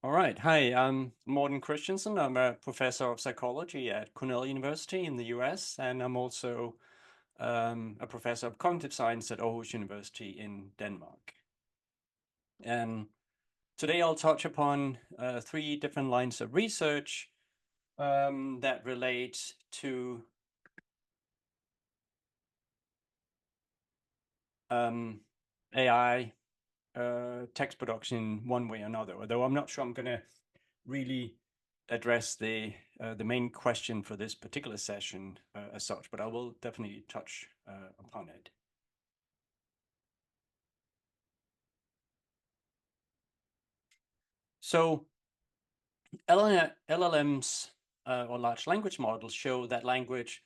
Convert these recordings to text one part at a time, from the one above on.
All right. Hi, I'm Morten Christiansen. I'm a professor of psychology at Cornell University in the US, and I'm also a professor of cognitive science at Aarhus University in Denmark. And today I'll touch upon three different lines of research that relate to AI text production one way or another, although I'm not sure I'm going to really address the main question for this particular session as such, but I will definitely touch upon it. So LLMs or large language models show that language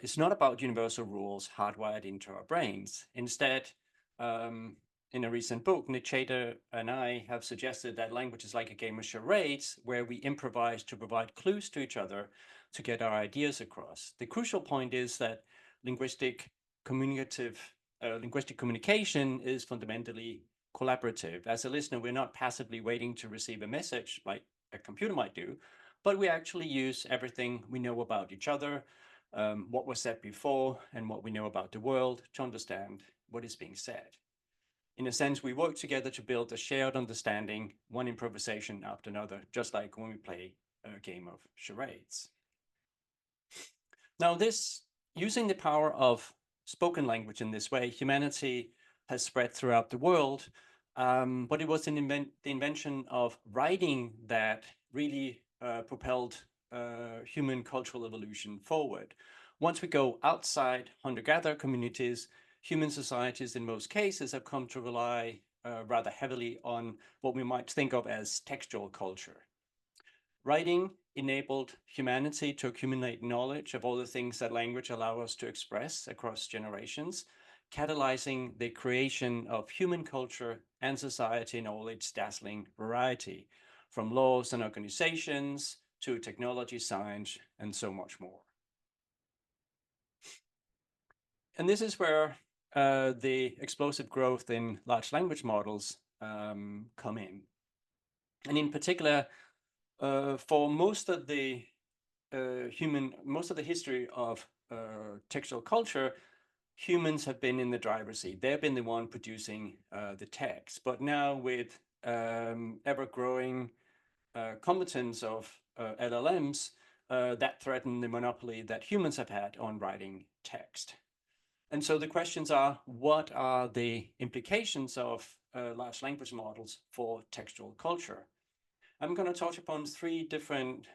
is not about universal rules hardwired into our brains. Instead, in a recent book, Nick Chater and I have suggested that language is like a game of charades where we improvise to provide clues to each other to get our ideas across. The crucial point is that linguistic communication is fundamentally collaborative. As a listener, we're not passively waiting to receive a message like a computer might do, but we actually use everything we know about each other, what was said before, and what we know about the world to understand what is being said. In a sense, we work together to build a shared understanding, one improvisation after another, just like when we play a game of charades. Now, using the power of spoken language in this way, humanity has spread throughout the world, but it was the invention of writing that really propelled human cultural evolution forward. Once we go outside hunter-gatherer communities, human societies in most cases have come to rely rather heavily on what we might think of as textual culture. Writing enabled humanity to accumulate knowledge of all the things that language allows us to express across generations, catalyzing the creation of human culture and society in all its dazzling variety, from laws and organizations to technology, science, and so much more. And this is where the explosive growth in large language models come in. And in particular, for most of the history of textual culture, humans have been in the driver's seat. They've been the one producing the text. But now with ever-growing competence of LLMs, that threaten the monopoly that humans have had on writing text. And so the questions are, what are the implications of large language models for textual culture? I'm going to touch upon three different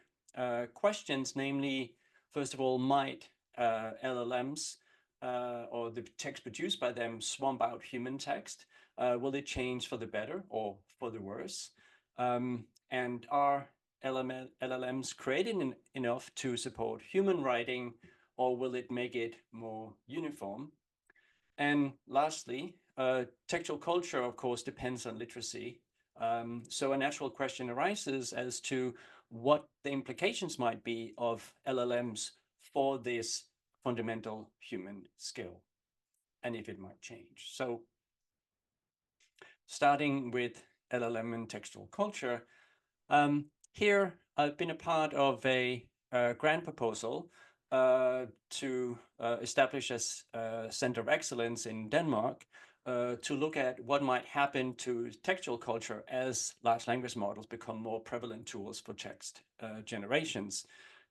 questions, namely, first of all, might LLMs or the text produced by them swamp out human text? Will it change for the better or for the worse? And are LLMs created enough to support human writing, or will it make it more uniform? And lastly, textual culture, of course, depends on literacy. So a natural question arises as to what the implications might be of LLMs for this fundamental human skill, and if it might change. So starting with LLM and textual culture, here I've been a part of a grant proposal to establish a center of excellence in Denmark to look at what might happen to textual culture as large language models become more prevalent tools for text generations.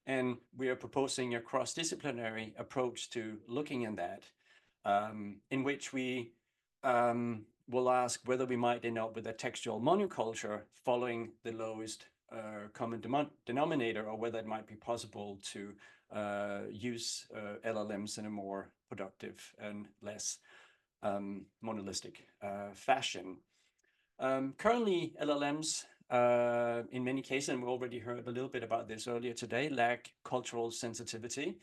And we are proposing a cross-disciplinary approach to looking at that, in which we will ask whether we might end up with a textual monoculture following the lowest common denominator, or whether it might be possible to use LLMs in a more productive and less monolithic fashion. Currently, LLMs, in many cases, and we already heard a little bit about this earlier today, lack cultural sensitivity.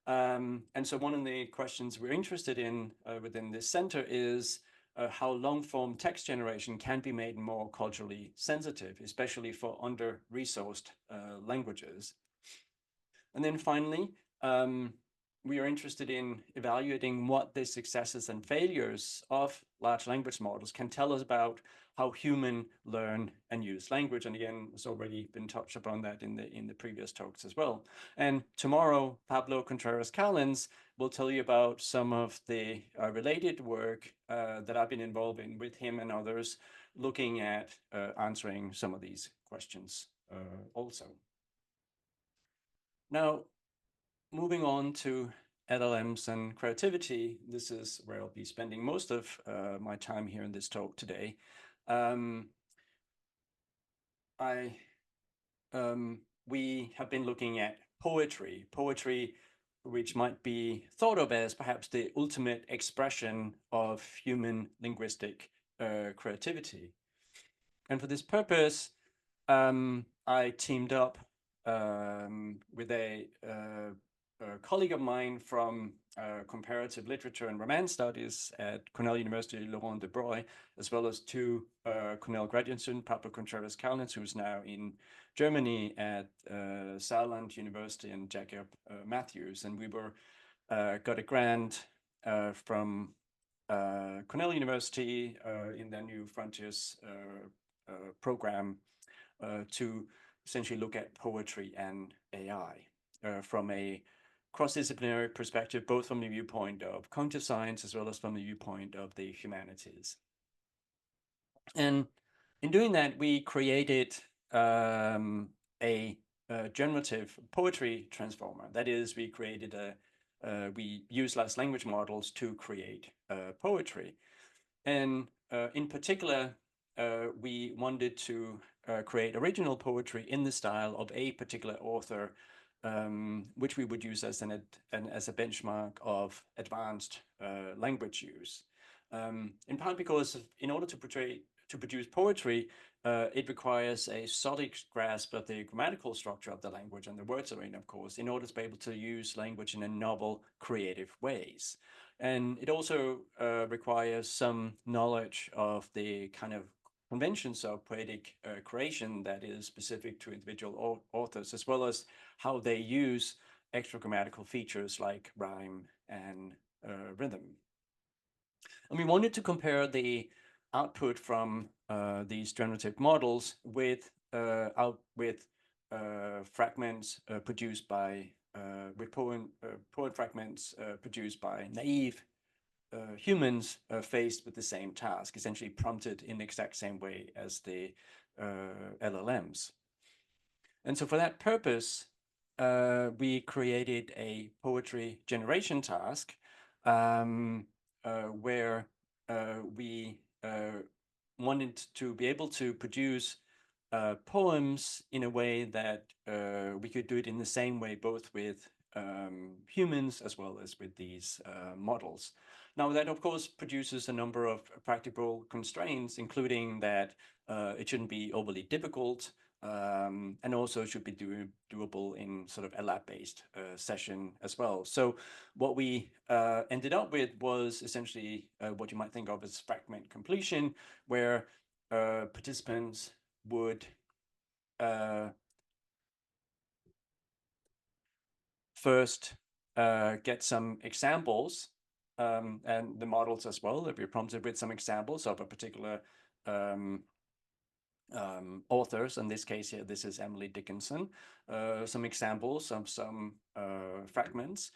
And so one of the questions we're interested in within this center is how long-form text generation can be made more culturally sensitive, especially for under-resourced languages. And then finally, we are interested in evaluating what the successes and failures of large language models can tell us about how human learn and use language. And again, it's already been touched upon that in the previous talks as well. And tomorrow, Pablo Contreras-Callens will tell you about some of the related work that I've been involved in with him and others, looking at answering some of these questions also. Now, moving on to LLMs and creativity, this is where I'll be spending most of my time here in this talk today. We have been looking at poetry, which might be thought of as perhaps the ultimate expression of human linguistic creativity. And for this purpose, I teamed up with a colleague of mine from comparative literature and Romance studies at Cornell University, Laurent de Broglie, as well as two Cornell graduate students, Pablo Contreras-Callens, who's now in Germany at Saarland University, and Jacob Matthews. And we were got a grant from Cornell University in their New Frontiers program to essentially look at poetry and AI from a cross-disciplinary perspective, both from the viewpoint of cognitive science as well as from the viewpoint of the humanities. And in doing that, we created a generative poetry transformer. That is, we created we used large language models to create poetry. And in particular, we wanted to create original poetry in the style of a particular author, which we would use as as a benchmark of advanced language use. In part because in order to produce poetry, it requires a solid grasp of the grammatical structure of the language and the words are in, of course, in order to be able to use language in a novel, creative ways. And it also requires some knowledge of the kind of conventions of poetic creation that is specific to individual authors, as well as how they use extra grammatical features like rhyme and rhythm. And we wanted to compare the output from these generative models with fragments produced by poem fragments produced by naive humans faced with the same task, essentially prompted in the exact same way as the LLMs. And so for that purpose, we created a poetry generation task where we wanted to be able to produce poems in a way that we could do it in the same way, both with humans as well as with these models. Now, that of course produces a number of practical constraints, including that it shouldn't be overly difficult, and also should be doable in sort of a lab-based session as well. So what we ended up with was essentially what you might think of as fragment completion, where participants would first get some examples and the models as well. If you're prompted with some examples of a particular authors, in this case here, this is Emily Dickinson, some examples of some fragments,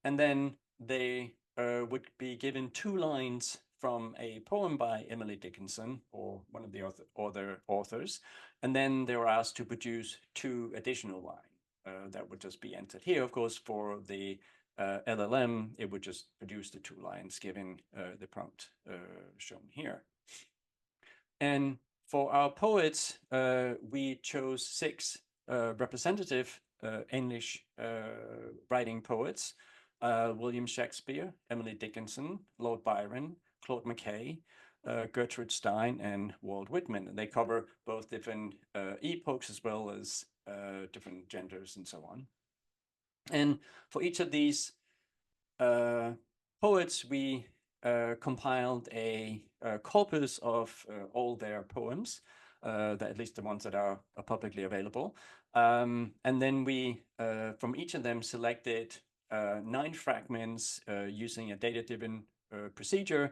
and then they would be given 2 lines from a poem by Emily Dickinson or one of the other authors, and then they were asked to produce 2 additional lines that would just be entered here. Of course, for the LLM, it would just produce the 2 lines given the prompt shown here. And for our poets, we chose 6 representative English writing poets: William Shakespeare, Emily Dickinson, Lord Byron, Claude McKay, Gertrude Stein, and Walt Whitman. And they cover both different epochs as well as different genders and so on. And for each of these poets, we compiled a corpus of all their poems, at least the ones that are publicly available. And then we, from each of them, selected 9 fragments using a data-driven procedure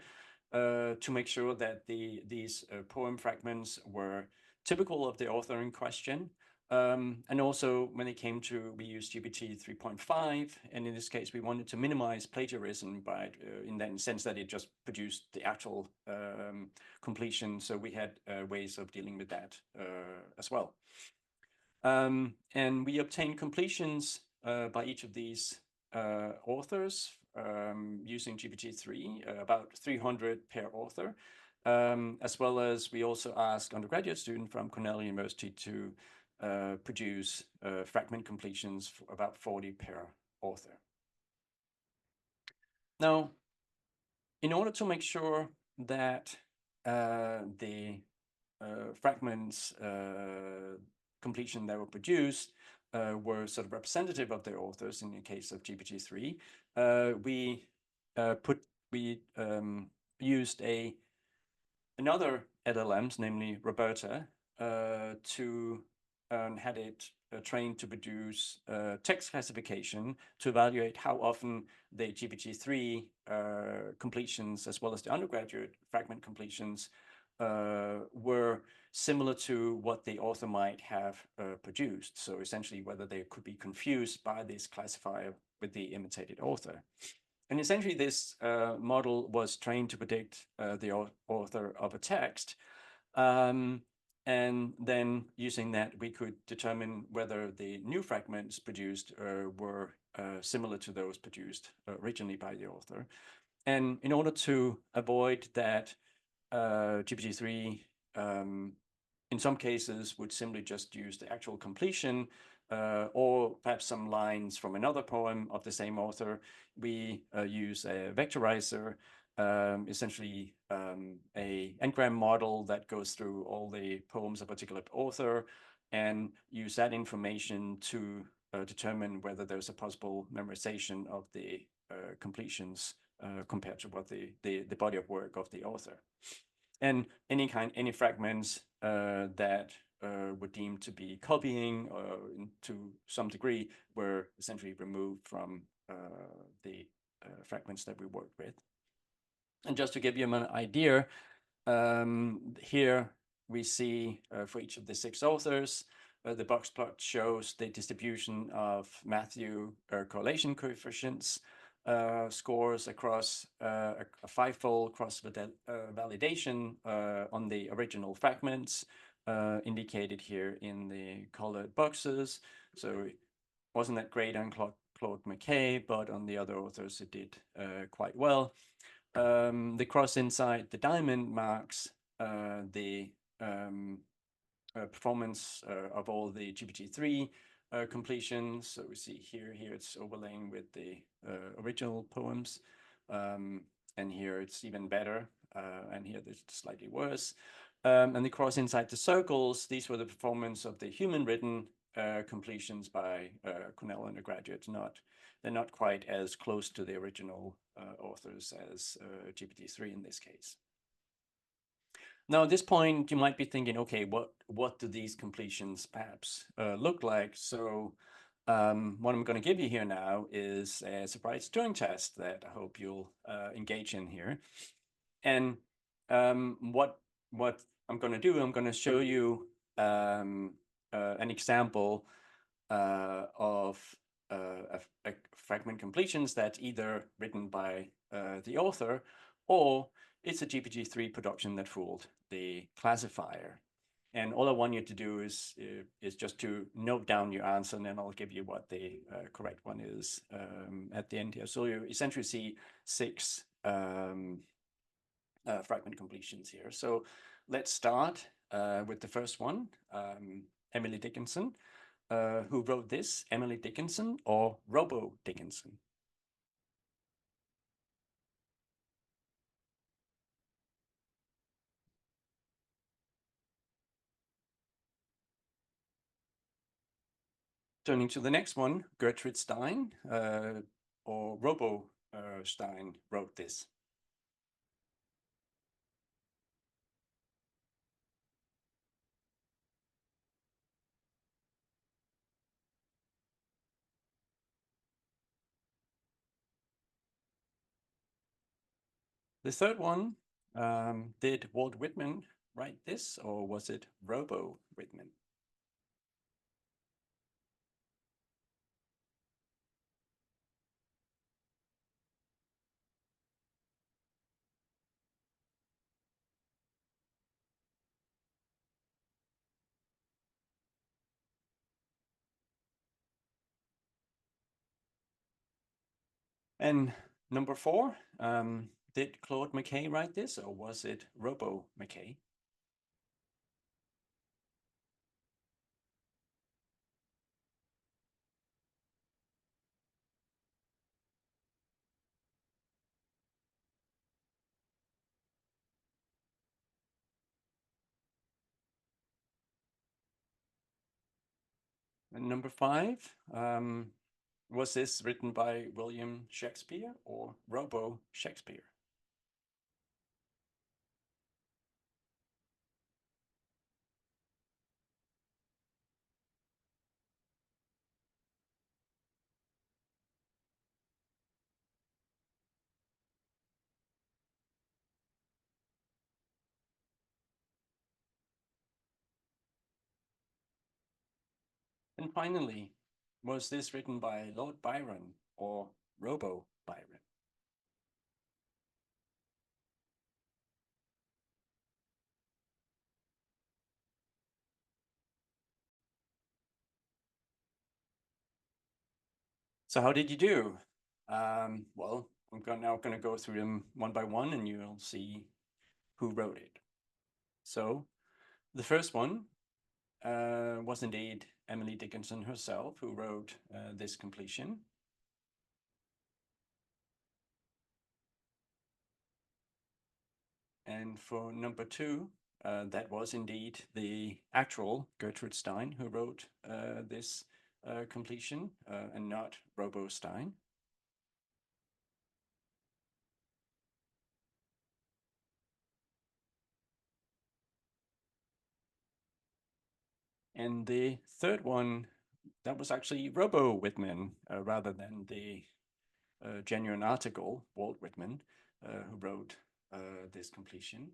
to make sure that these poem fragments were typical of the author in question. And also when it came to, we used GPT 3.5, and in this case, we wanted to minimize plagiarism by, in that sense that it just produced the actual completion. So we had ways of dealing with that as well. And we obtained completions by each of these authors using GPT-3, about 300 per author, as well as we also asked undergraduate student from Cornell University to produce fragment completions for about 40 per author. Now, in order to make sure that the fragments completion that were produced were sort of representative of their authors in the case of GPT-3, we used another LLMs, namely Roberta, to had it trained to produce text classification to evaluate how often the GPT-3 completions, as well as the undergraduate fragment completions, were similar to what the author might have produced. So essentially whether they could be confused by this classifier with the imitated author. And essentially this model was trained to predict the author of a text. And then using that, we could determine whether the new fragments produced were similar to those produced originally by the author. And in order to avoid that, GPT-3 in some cases would simply just use the actual completion or perhaps some lines from another poem of the same author. We use a vectorizer, essentially a n-gram model that goes through all the poems of a particular author and use that information to determine whether there's a possible memorization of the completions compared to what the body of work of the author. And any fragments that were deemed to be copying to some degree were essentially removed from the fragments that we worked with. And just to give you an idea, here we see for each of the 6 authors, the box plot shows the distribution of Matthew correlation coefficients scores across a 5-fold cross validation on the original fragments indicated here in the colored boxes. So it wasn't that great on Claude McKay, but on the other authors it did quite well. The cross inside the diamond marks the performance of all the GPT-3 completions. So we see here it's overlaying with the original poems, and here it's even better, and here it's slightly worse. And the cross inside the circles, these were the performance of the human written completions by Cornell undergraduates. They're not quite as close to the original authors as GPT-3 in this case. Now, at this point, you might be thinking, okay, what do these completions perhaps look like? So what I'm going to give you here now is a surprise Turing test that I hope you'll engage in here. And what I'm going to do, I'm going to show you an example of a fragment completions that's either written by the author or it's a GPT-3 production that fooled the classifier. And all I want you to do is just to note down your answer, and then I'll give you what the correct one is at the end here. So you essentially see 6 fragment completions here. So let's start with the first one, Emily Dickinson. Who wrote this, Emily Dickinson or Robo Dickinson? Turning to the next one, Gertrude Stein or Robo Stein wrote this. The third one, Did Walt Whitman write this, or was it Robo Whitman? And number four, did Claude McKay write this, or was it Robo McKay? And number five, was this written by William Shakespeare or Robo Shakespeare? And finally, was this written by Lord Byron or Robo Byron? So how did you do? Well, now going to go through them one by one, and you'll see who wrote it. So the first one was indeed Emily Dickinson herself who wrote this completion. And for number two, that was indeed the actual Gertrude Stein who wrote this completion and not Robo Stein. And the third one, that was actually Robo Whitman rather than the genuine article, Walt Whitman, who wrote this completion.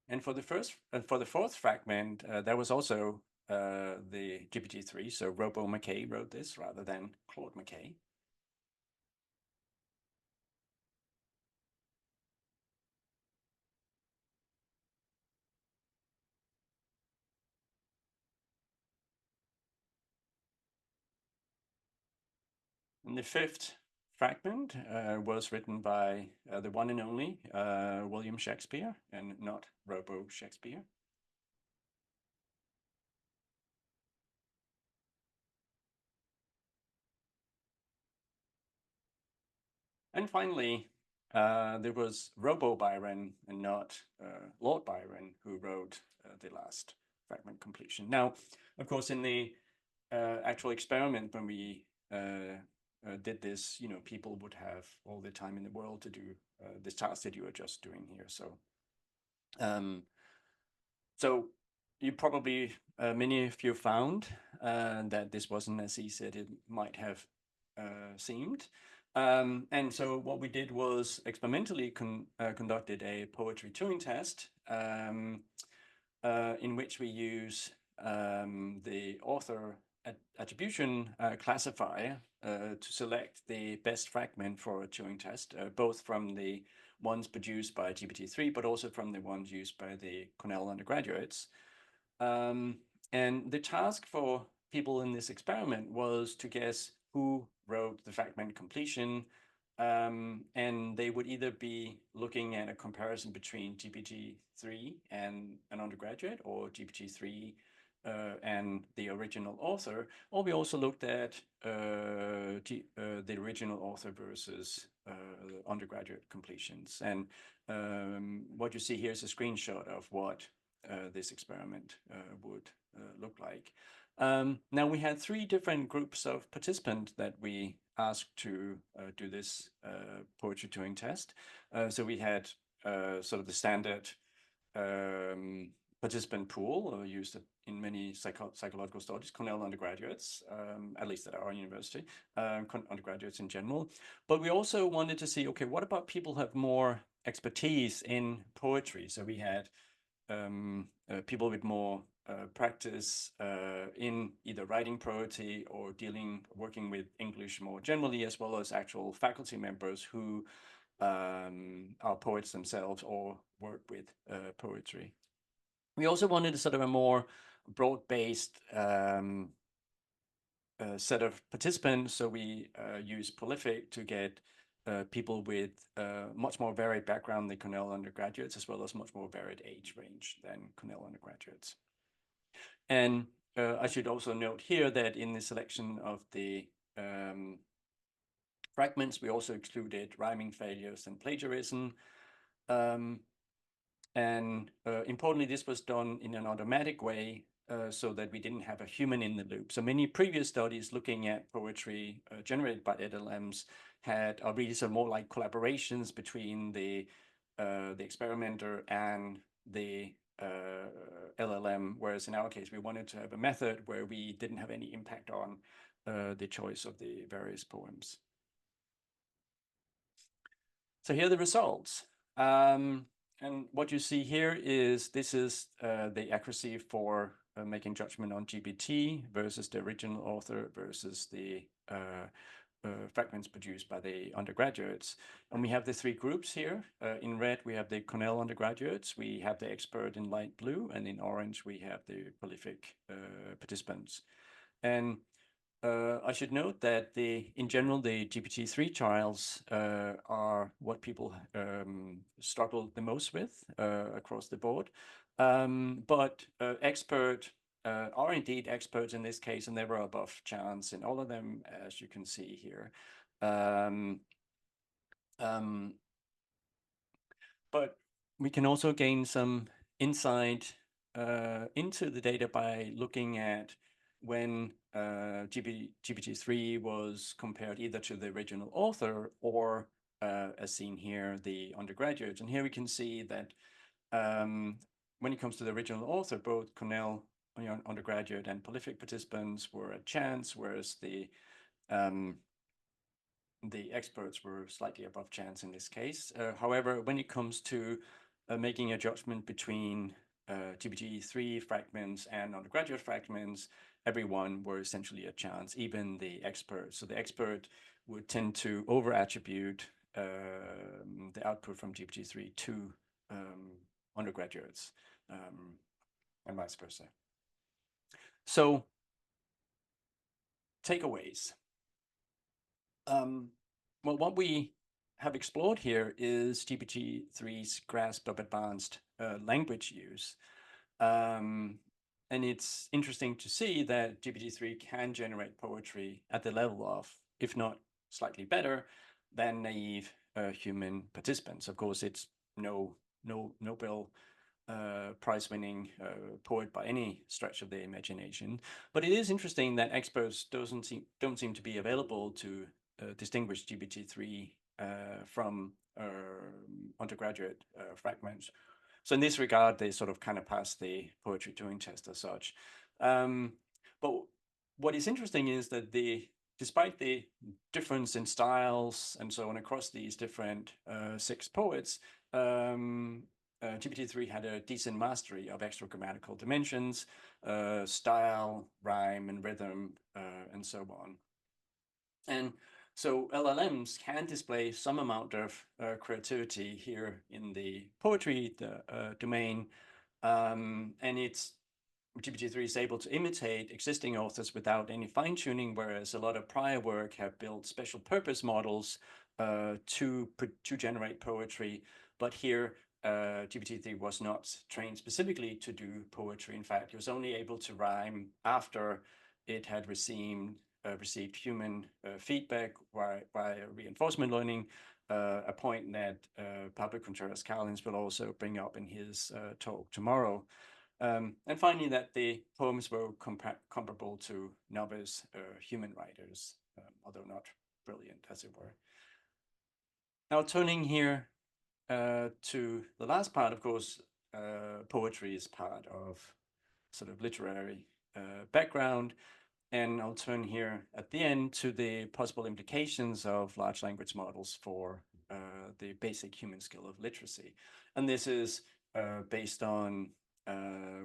And for the fourth fragment, there was also the GPT-3. So Robo McKay wrote this rather than Claude McKay. And the fifth fragment was written by the one and only William Shakespeare and not Robo Shakespeare. And finally, there was Robo Byron and not Lord Byron who wrote the last fragment completion. Now, of course, in the actual experiment, when we did this, people would have all the time in the world to do this task that you are just doing here. Um, so you probably, many of you found that this wasn't as easy as it might have seemed. And so what we did was experimentally conducted a poetry Turing test in which we use the author attribution classifier to select the best fragment for a Turing test, both from the ones produced by GPT-3, but also from the ones used by the Cornell undergraduates. And the task for people in this experiment was to guess who wrote the fragment completion. And they would either be looking at a comparison between GPT-3 and an undergraduate, or GPT-3 and the original author, or we also looked at the original author versus undergraduate completions. And what you see here is a screenshot of what this experiment would look like. Now we had three different groups of participants that we asked to do this poetry Turing test. So we had sort of the standard participant pool, used in many psychological studies, Cornell undergraduates, at least at our university, undergraduates in general. But we also wanted to see, okay, what about people who have more expertise in poetry? So we had people with more practice in either writing poetry or working with English more generally, as well as actual faculty members who are poets themselves or work with poetry. We also wanted sort of a more broad-based set of participants, so we use Prolific to get people with much more varied background than Cornell undergraduates, as well as much more varied age range than Cornell undergraduates. And I should also note here that in the selection of the fragments, we also excluded rhyming failures and plagiarism. Importantly, this was done in an automatic way so that we didn't have a human in the loop. So many previous studies looking at poetry generated by LLMs are really sort of more like collaborations between the experimenter and the LLM, whereas in our case, we wanted to have a method where we didn't have any impact on the choice of the various poems. So here are the results. And what you see here is this is the accuracy for making judgment on GPT versus the original author versus the fragments produced by the undergraduates. And we have the three groups here. In red, we have the Cornell undergraduates. We have the expert in light blue. And in orange, we have the prolific participants. And I should note that in general, the GPT-3 trials are what people struggle the most with across the board. But expert are indeed experts in this case, and they were above chance in all of them, as you can see here. But we can also gain some insight into the data by looking at when GPT-3 was compared either to the original author or, as seen here, the undergraduates. And here we can see that when it comes to the original author, both Cornell undergraduate and prolific participants were at chance, whereas the experts were slightly above chance in this case. However, when it comes to making a judgment between GPT-3 fragments and undergraduate fragments, everyone were essentially a chance, even the expert. So the expert would tend to over-attribute the output from GPT-3 to undergraduates and vice versa. So, takeaways. Well, what we have explored here is GPT-3's grasp of advanced language use. And it's interesting to see that GPT-3 can generate poetry at the level of, if not slightly better, than naive human participants. Of course, it's no Nobel prize-winning poet by any stretch of the imagination. But it is interesting that experts don't seem to be available to distinguish GPT-3 from undergraduate fragments. So in this regard, they sort of kind of pass the poetry Turing test as such. But what is interesting is that despite the difference in styles and so on across these different 6 poets, GPT-3 had a decent mastery of extra grammatical dimensions, style, rhyme, and rhythm, and so on. And so LLMs can display some amount of creativity here in the poetry domain, and GPT-3 is able to imitate existing authors without any fine-tuning, whereas a lot of prior work have built special purpose models to generate poetry. But here, GPT-3 was not trained specifically to do poetry. In fact, it was only able to rhyme after it had received human feedback by reinforcement learning, a point that Pablo Contreras-Carlins will also bring up in his talk tomorrow. And finally, that the poems were comparable to novice human writers, although not brilliant, as it were. Now, turning here to the last part, of course, poetry is part of sort of literary background. And I'll turn here at the end to the possible implications of large language models for the basic human skill of literacy. And this is based on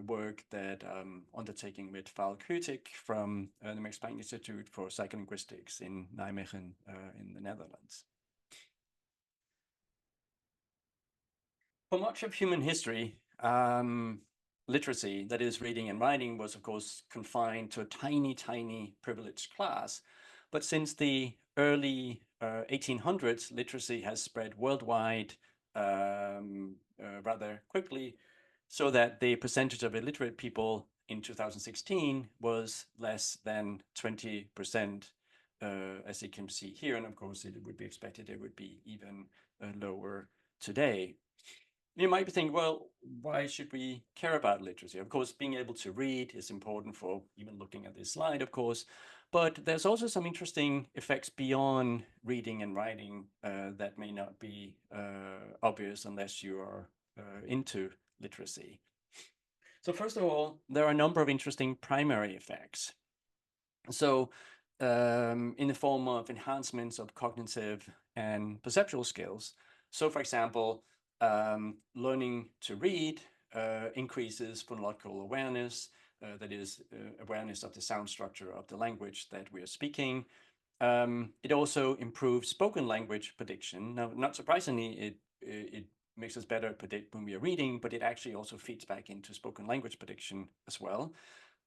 work that I'm undertaking with Val Kutik from the Max Planck Institute for Psycholinguistics in Nijmegen in the Netherlands. For much of human history, literacy, that is reading and writing, was of course confined to a tiny, tiny privileged class. But since the early 1800s, literacy has spread worldwide rather quickly, so that the percentage of illiterate people in 2016 was less than 20%, as you can see here. And of course, it would be expected it would be even lower today. You might be thinking, well, why should we care about literacy? Of course, being able to read is important for even looking at this slide, of course, but there's also some interesting effects beyond reading and writing that may not be obvious unless you are into literacy. So first of all, there are a number of interesting primary effects. So in the form of enhancements of cognitive and perceptual skills. So for example, learning to read increases phonological awareness, that is awareness of the sound structure of the language that we are speaking. It also improves spoken language prediction. Now, not surprisingly, it makes us better predict when we are reading, but it actually also feeds back into spoken language prediction as well.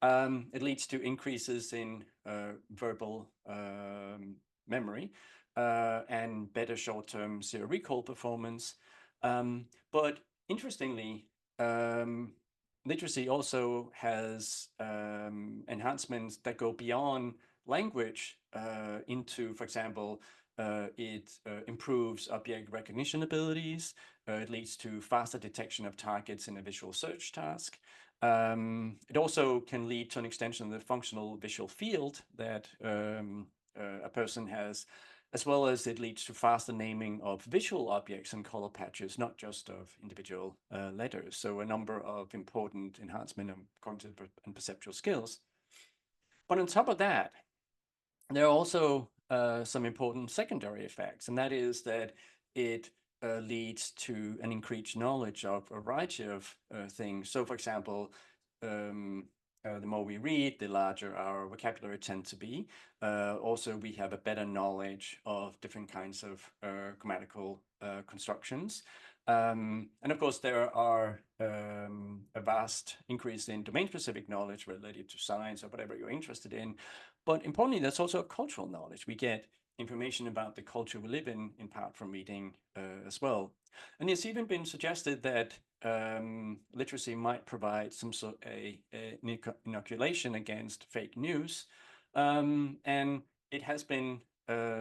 It leads to increases in verbal memory and better short-term serial recall performance. But interestingly, literacy also has enhancements that go beyond language into, for example, it improves object recognition abilities. It leads to faster detection of targets in a visual search task. It also can lead to an extension of the functional visual field that a person has, as well as it leads to faster naming of visual objects and color patches, not just of individual letters. So a number of important enhancement of cognitive and perceptual skills. But on top of that, there are also some important secondary effects, and that is that it leads to an increased knowledge of a variety of things. So, for example, the more we read, the larger our vocabulary tends to be. Also, we have a better knowledge of different kinds of grammatical constructions. And of course, there are a vast increase in domain-specific knowledge related to science or whatever you're interested in. But importantly, there's also cultural knowledge. We get information about the culture we live in part from reading as well. And it's even been suggested that literacy might provide some sort of inoculation against fake news. And it has been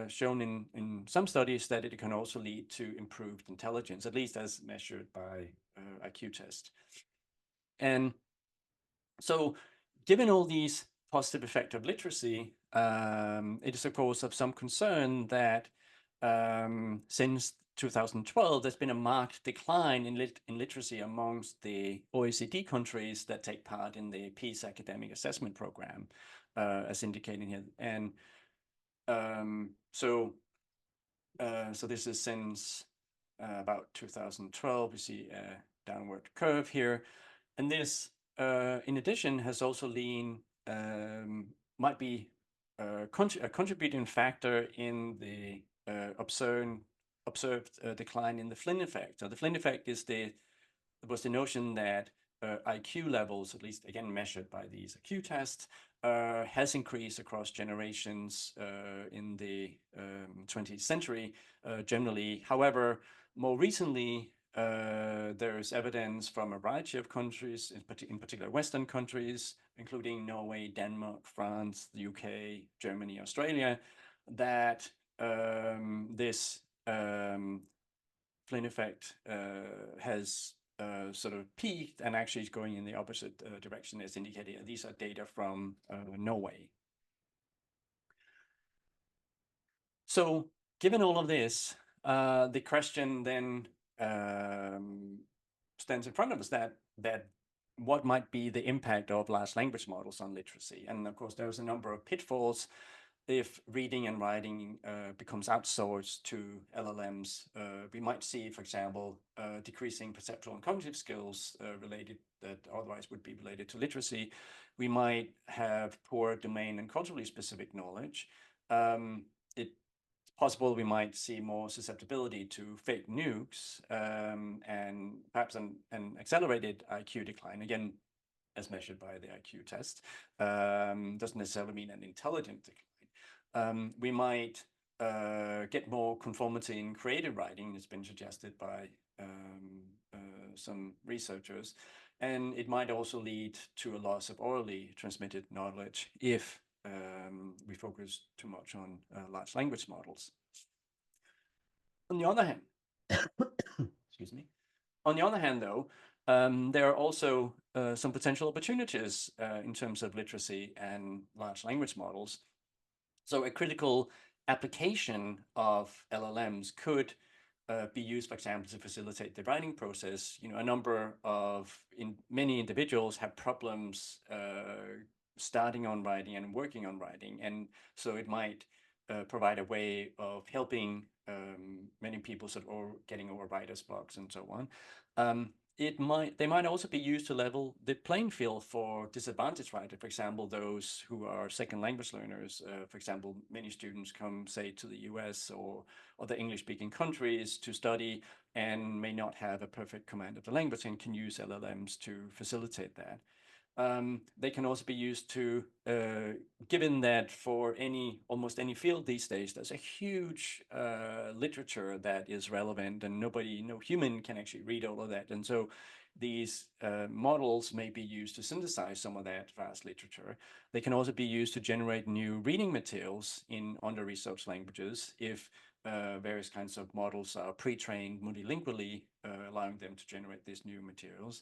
shown in some studies that it can also lead to improved intelligence, at least as measured by IQ test. And so given all these positive effects of literacy, it is of course of some concern that since 2012, there's been a marked decline in literacy amongst the OECD countries that take part in the Peace Academic Assessment Program, as indicated here. And so this is since about 2012. You see a downward curve here. And this, in addition, has also might be a contributing factor in the observed decline in the Flynn effect. So the Flynn effect was the notion that IQ levels, at least again measured by these IQ tests, has increased across generations in the 20th century generally. However, more recently, there is evidence from a variety of countries, in particular Western countries, including Norway, Denmark, France, the UK, Germany, Australia, that this Flynn effect has sort of peaked and actually is going in the opposite direction as indicated. These are data from Norway. So given all of this, the question then stands in front of us that what might be the impact of large language models on literacy. And of course, there's a number of pitfalls if reading and writing becomes outsourced to LLMs. We might see, for example, decreasing perceptual and cognitive skills related that otherwise would be related to literacy. We might have poor domain and culturally specific knowledge. It's possible we might see more susceptibility to fake news and perhaps an accelerated IQ decline. Again, as measured by the IQ test, doesn't necessarily mean an intelligent decline. We might get more conformity in creative writing. It's been suggested by some researchers. And it might also lead to a loss of orally transmitted knowledge if we focus too much on large language models. On the other hand, excuse me. On the other hand, though, there are also some potential opportunities in terms of literacy and large language models. So a critical application of LLMs could be used, for example, to facilitate the writing process. A number of many individuals have problems starting on writing and working on writing, and so it might provide a way of helping many people sort of getting over writer's blocks and so on. They might also be used to level the playing field for disadvantaged writers, for example, those who are second language learners. For example, many students come, say, to the US or other English-speaking countries to study and may not have a perfect command of the language and can use LLMs to facilitate that. They can also be used to, given that for almost any field these days, there's a huge literature that is relevant and no human can actually read all of that. And so these models may be used to synthesize some of that vast literature. They can also be used to generate new reading materials in under-researched languages if various kinds of models are pre-trained multilingually, allowing them to generate these new materials.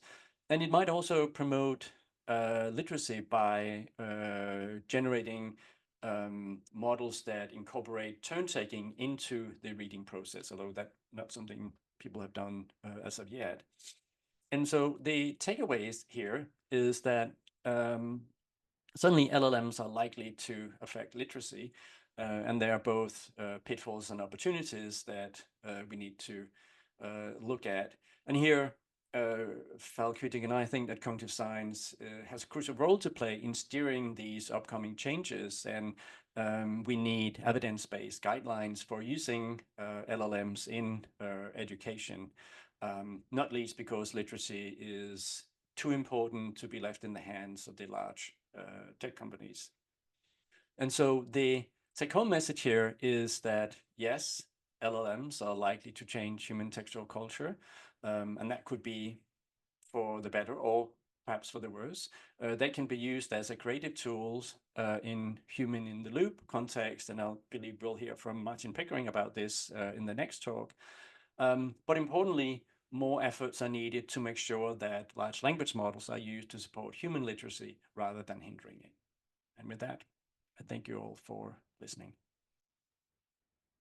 And it might also promote literacy by generating models that incorporate turn-taking into the reading process, although that's not something people have done as of yet. And so the takeaways here is that certainly LLMs are likely to affect literacy, and there are both pitfalls and opportunities that we need to look at. And here, Falk-Hütting and I think that cognitive science has a crucial role to play in steering these upcoming changes, and we need evidence-based guidelines for using LLMs in education, not least because literacy is too important to be left in the hands of the large tech companies. And so the take-home message here is that, yes, LLMs are likely to change human textual culture, and that could be for the better or perhaps for the worse. They can be used as a creative tools in human-in-the-loop context, and I believe we'll hear from Martin Pickering about this in the next talk. But importantly, more efforts are needed to make sure that large language models are used to support human literacy rather than hindering it. And with that, I thank you all for listening.